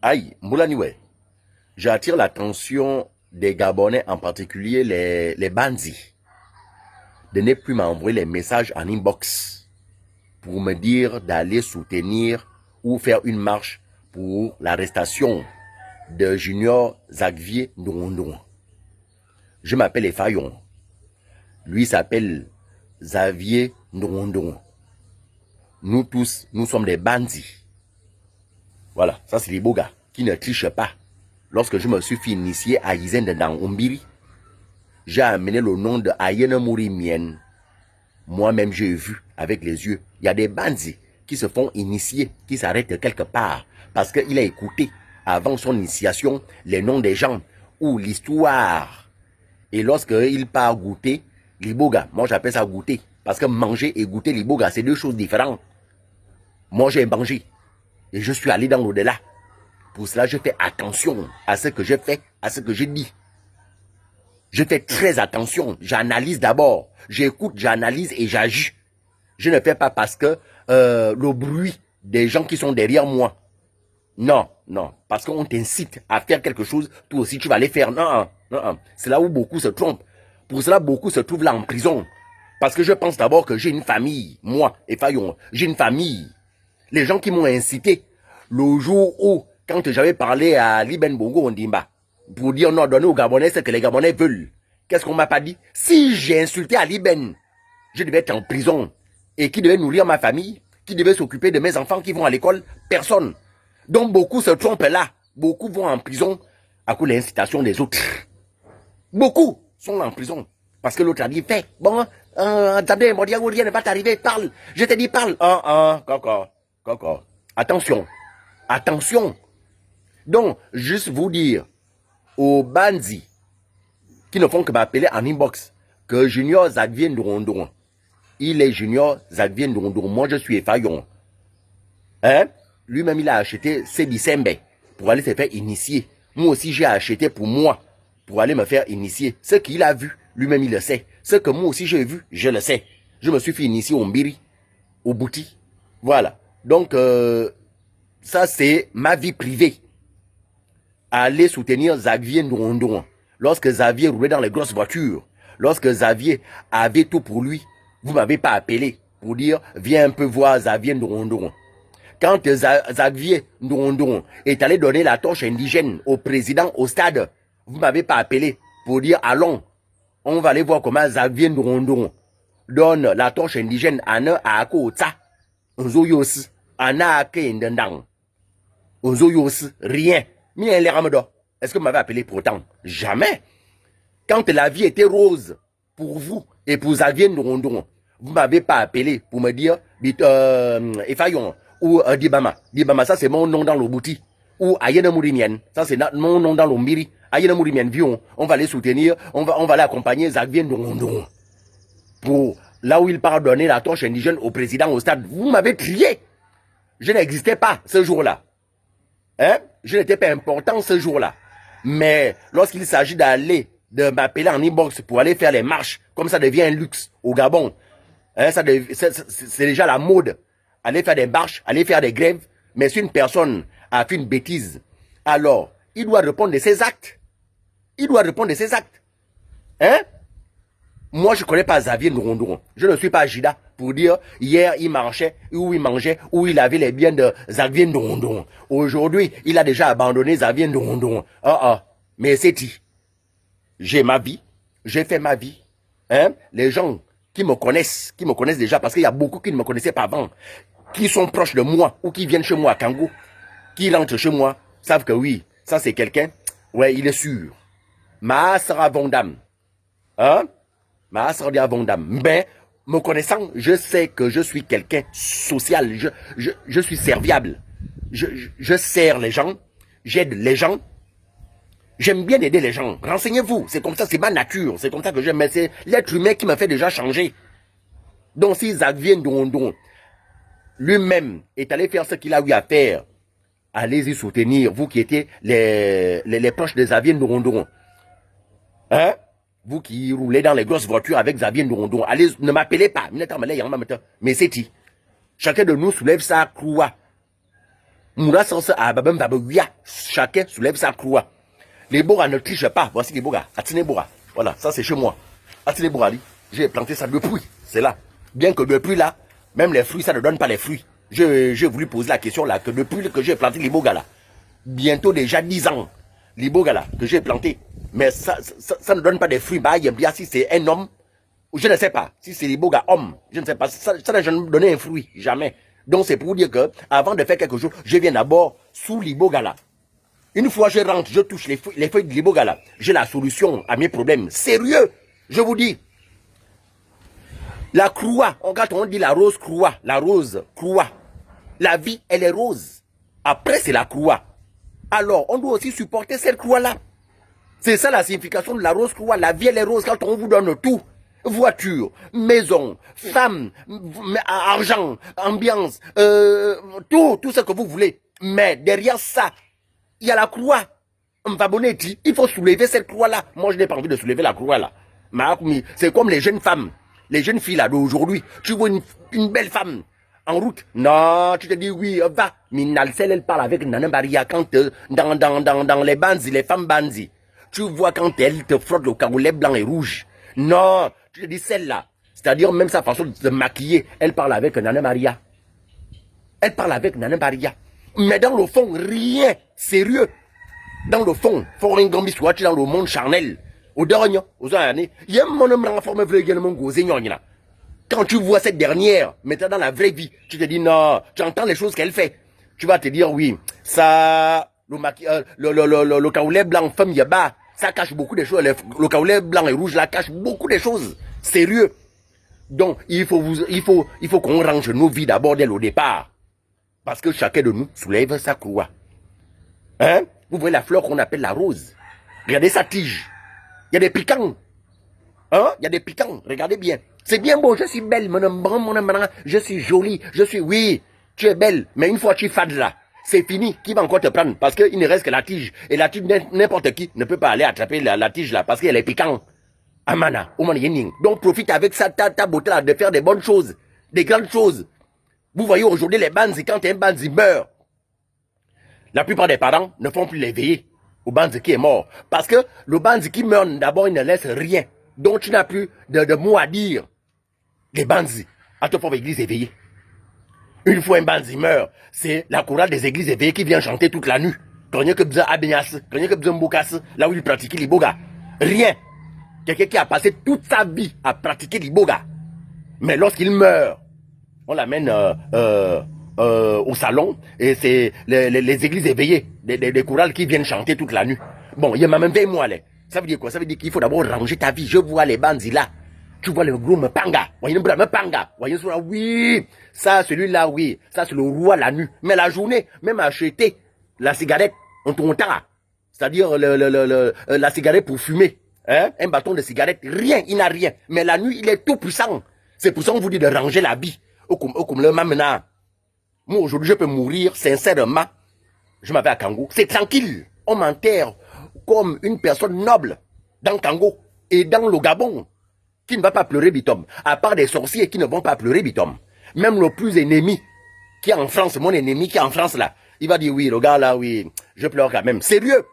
Aïe, Moulaniwe, j'attire l'attention des Gabonais, en particulier les bandits, de ne plus m'envoyer les messages en inbox pour me dire d'aller soutenir ou faire une marche pour l'arrestation de Junior Xavier Ndourondouro. Je m'appelle Efayon. Lui s'appelle Xavier Ndourondouro. Nous tous, nous sommes des bandits. Voilà, ça c'est les beaux gars qui ne trichent pas. Lorsque je me suis fait initier à Yizende dans Umbiri, j'ai amené le nom de Ayene Mourimien. Moi-même, j'ai vu avec les yeux. Il y a des bandits qui se font initier, qui s'arrêtent quelque part parce qu'il a écouté avant son initiation les noms des gens ou l'histoire. Et lorsqu'il part goûter, l'iboga, moi j'appelle ça goûter. Parce que manger et goûter l'iboga, c'est deux choses différentes. Moi j'ai mangé et je suis allé dans l'au-delà. Pour cela, je fais attention à ce que je fais, à ce que je dis. Je fais très attention. J'analyse d'abord. J'écoute, j'analyse et j'agis. Je ne fais pas parce que le bruit des gens qui sont derrière moi. Non, non. Parce qu'on t'incite à faire quelque chose, toi aussi tu vas aller faire. Non, non, non. C'est là où beaucoup se trompent. Pour cela, beaucoup se trouvent là en prison. Parce que je pense d'abord que j'ai une famille. Moi, Efayon, j'ai une famille. Les gens qui m'ont incité, le jour où, quand j'avais parlé à Liben Bongo Ondimba, pour dire non, donner aux Gabonais ce que les Gabonais veulent, qu'est-ce qu'on m'a pas dit? Si j'ai insulté à Liben, je devais être en prison. Et qui devait nourrir ma famille? Qui devait s'occuper de mes enfants qui vont à l'école? Personne. Donc beaucoup se trompent là. Beaucoup vont en prison à cause de l'incitation des autres. Beaucoup sont en prison. Parce que l'autre a dit, fais, bon, attendez, mon diable, rien ne va t'arriver, parle. Je t'ai dit, parle. Coco. Attention. Attention. Donc, juste vous dire aux bandits qui ne font que m'appeler en inbox que Junior Xavier Ndourondouro, il est Junior Xavier Ndourondouro. Moi, je suis Efayon. Hein? Lui-même, il a acheté ses December pour aller se faire initier. Moi aussi, j'ai acheté pour moi, pour aller me faire initier. Ce qu'il a vu, lui-même, il le sait. Ce que moi aussi, j'ai vu, je le sais. Je me suis fait initier au Mbiri, au Bouti. Voilà. Donc, ça, c'est ma vie privée. Aller soutenir Xavier Ndourondouro. Lorsque Xavier roulait dans les grosses voitures, lorsque Xavier avait tout pour lui, vous ne m'avez pas appelé pour dire, viens un peu voir Xavier Ndourondouro. Quand Xavier Ndourondouro est allé donner la torche indigène au président au stade, vous ne m'avez pas appelé pour dire, allons, on va aller voir comment Xavier Ndourondouro donne la torche indigène à un Akota, Nzoyos, à Ake Ndendang, Nzoyos, rien. Est-ce que vous m'avez appelé pour autant? Jamais. Quand la vie était rose pour vous et pour Xavier Ndourondouro, vous ne m'avez pas appelé pour me dire Efayon ou Dibama. Dibama, ça c'est mon nom dans le bouti. Ou Ayene Mourimien, ça c'est mon nom dans le Mbiri. Ayene Mourimien, viens, on va les soutenir, on va aller accompagner Xavier Ndourondouro. Pour là où il part donner la torche indigène au président au stade. Vous m'avez crié. Je n'existais pas ce jour-là. Hein? Je n'étais pas important ce jour-là. Mais lorsqu'il s'agit d'aller, de m'appeler en inbox pour aller faire les marches, comme ça devient un luxe au Gabon, hein, c'est déjà la mode. Aller faire des marches, aller faire des grèves. Mais si une personne a fait une bêtise, alors il doit répondre de ses actes. Il doit répondre de ses actes. Hein? Moi, je ne connais pas Xavier Ndourondouro. Je ne suis pas Jida pour dire hier il marchait, ou il mangeait, ou il avait les biens de Xavier Ndourondouro. Aujourd'hui, il a déjà abandonné Xavier Ndourondouro. Mais c'est dit. J'ai ma vie, j'ai fait ma vie. Hein? Les gens qui me connaissent déjà, parce qu'il y a beaucoup qui ne me connaissaient pas avant, qui sont proches de moi, ou qui viennent chez moi à Kango, qui rentrent chez moi, savent que oui, ça c'est quelqu'un, ouais, il est sûr. Maasra Vondam. Hein? Mais, me connaissant, je sais que je suis quelqu'un social. Je suis serviable. Je sers les gens. J'aide les gens. J'aime bien aider les gens. Renseignez-vous. C'est comme ça, c'est ma nature. C'est comme ça que j'aime. Mais c'est l'être humain qui me fait déjà changer. Donc, si Xavier Ndourondouro lui-même est allé faire ce qu'il a eu à faire, allez-y soutenir, vous qui étiez les proches de Xavier Ndourondouro. Hein? Vous qui roulez dans les grosses voitures avec Xavier Ndourondouro, allez, ne m'appelez pas. Mais c'est dit. Chacun de nous soulève sa croix. Moura sans ababem babouya. Chacun soulève sa croix. Les boras ne trichent pas. Voici les boras. Atine boras. Voilà, ça c'est chez moi. Atine boras, j'ai planté ça depuis. C'est là. Bien que depuis là, même les fruits, ça ne donne pas les fruits. J'ai voulu poser la question là, que depuis que j'ai planté les bogas là, bientôt déjà 10 ans, les bogas là, que j'ai planté, mais ça ne donne pas des fruits. Bah, bien si c'est un homme, je ne sais pas. Si c'est les bogas hommes, je ne sais pas. Ça n'a jamais donné un fruit, jamais. Donc c'est pour vous dire que, avant de faire quelque chose, je viens d'abord sous les bogas là. Une fois je rentre, je touche les feuilles de l'iboga là, j'ai la solution à mes problèmes. Sérieux, je vous dis. La croix, quand on dit la rose croix, la vie, elle est rose. Après, c'est la croix. Alors, on doit aussi supporter cette croix-là. C'est ça la signification de la rose croix. La vie, elle est rose quand on vous donne tout. Voiture, maison, femme, argent, ambiance, tout ce que vous voulez. Mais derrière ça, il y a la croix. Il faut soulever cette croix-là. Moi, je n'ai pas envie de soulever la croix-là. C'est comme les jeunes femmes, les jeunes filles là d'aujourd'hui. Tu vois une belle femme en route. Non, tu te dis oui, va. Minalcel, elle parle avec Nana Maria quand dans les bandits, les femmes bandits. Tu vois quand elle te frotte le cagolet blanc et rouge. Non, tu te dis celle-là. C'est-à-dire même sa façon de se maquiller, elle parle avec Nana Maria. Elle parle avec Nana Maria. Mais dans le fond, rien. Sérieux. Dans le fond, faut un gambi soit dans le monde charnel. Au dernier, aux années, il y a mon homme en forme également là. Quand tu vois cette dernière, maintenant dans la vraie vie, tu te dis non, tu entends les choses qu'elle fait. Tu vas te dire oui, ça, le caoulet blanc, femme yaba, ça cache beaucoup de choses. Le caoulet blanc et rouge là cache beaucoup de choses. Sérieux. Donc, il faut qu'on range nos vies d'abord dès le départ. Parce que chacun de nous soulève sa croix. Hein? Vous voyez la fleur qu'on appelle la rose. Regardez sa tige. Il y a des piquants. Hein? Il y a des piquants. Regardez bien. C'est bien beau. Je suis belle. Je suis jolie. Oui, tu es belle. Mais une fois tu fades là, c'est fini. Qui va encore te prendre? Parce qu'il ne reste que la tige. Et la tige, n'importe qui ne peut pas aller attraper la tige là. Parce qu'elle est piquante. Amana. Donc profite avec ça, ta beauté là, de faire des bonnes choses. Des grandes choses. Vous voyez aujourd'hui les bandits, quand un bandit meurt, la plupart des parents ne font plus les veillées au bandit qui est mort. Parce que le bandit qui meurt, d'abord, il ne laisse rien. Donc tu n'as plus de mots à dire. Les bandits, à te faire l'église éveillée. Une fois un bandit meurt, c'est la chorale des églises éveillées qui vient chanter toute la nuit. Quand il y a que besoin Abénias, quand il y a que besoin Mbokas, là où il pratiquait l'iboga. Rien. Quelqu'un qui a passé toute sa vie à pratiquer l'iboga. Mais lorsqu'il meurt, on l'amène au salon et c'est les églises éveillées, des chorales qui viennent chanter toute la nuit. Bon, il y a même veille moi là. Ça veut dire quoi? Ça veut dire qu'il faut d'abord ranger ta vie. Je vois les bandits là. Tu vois le gros Mpanga. Oui, ça, celui-là, oui. Ça, c'est le roi la nuit. Mais la journée, même acheter la cigarette, on tourne tard. C'est-à-dire la cigarette pour fumer. Hein? Un bâton de cigarette, rien, il n'a rien. Mais la nuit, il est tout puissant. C'est pour ça qu'on vous dit de ranger la vie. Comme le maintenant. Moi, aujourd'hui, je peux mourir sincèrement. Je m'avais à Kango. C'est tranquille. On m'enterre comme une personne noble dans Kango et dans le Gabon qui ne va pas pleurer bitom. À part des sorciers qui ne vont pas pleurer bitom. Même le plus ennemi qui est en France, mon ennemi qui est en France là, il va dire oui, le gars là, oui, je pleure quand même. Sérieux.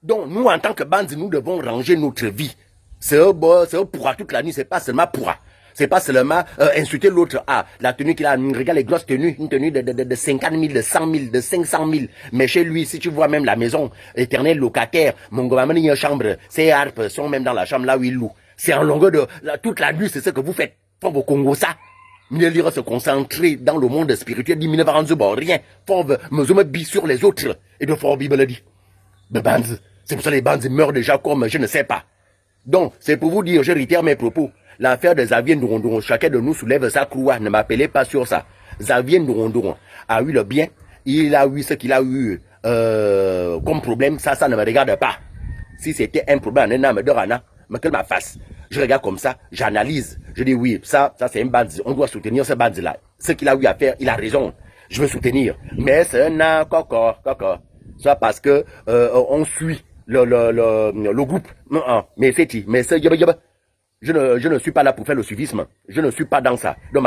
Donc, nous, en tant que bandits, nous devons ranger notre vie. C'est eux pourra toute la nuit, c'est pas seulement pourra. C'est pas seulement insulter l'autre. Ah, la tenue qu'il a, regarde les grosses tenues, une tenue de 50 000, de 100 000, de 500 000. Mais chez lui, si tu vois même la maison, éternel locataire, mon gouvernement, il y a une chambre, ses harpes sont même dans la chambre là où il loue. C'est en longueur de toute la nuit, c'est ce que vous faites. Faut vos Congo ça. Mieux lire se concentrer dans le monde spirituel, dit mine rien. Faut me bis sur les autres. Et de fort Bible dit. De bandes. C'est pour ça que les bandes meurent déjà comme je ne sais pas. Donc, c'est pour vous dire, je réitère mes propos. L'affaire de Xavier Ndourondoron, chacun de nous soulève sa croix, ne m'appelez pas sur ça. Xavier Ndourondoron a eu le bien, il a eu ce qu'il a eu comme problème, ça ne me regarde pas. Si c'était un problème, un âme de Rana, mais que ma face. Je regarde comme ça, j'analyse, je dis oui, ça c'est un bandit, on doit soutenir ce bandit-là. Ce qu'il a eu à faire, il a raison, je veux soutenir. Mais c'est un coco. Soit parce que on suit le groupe. Mais c'est je ne suis pas là pour faire le suivisme. Je ne suis pas dans ça. Donc,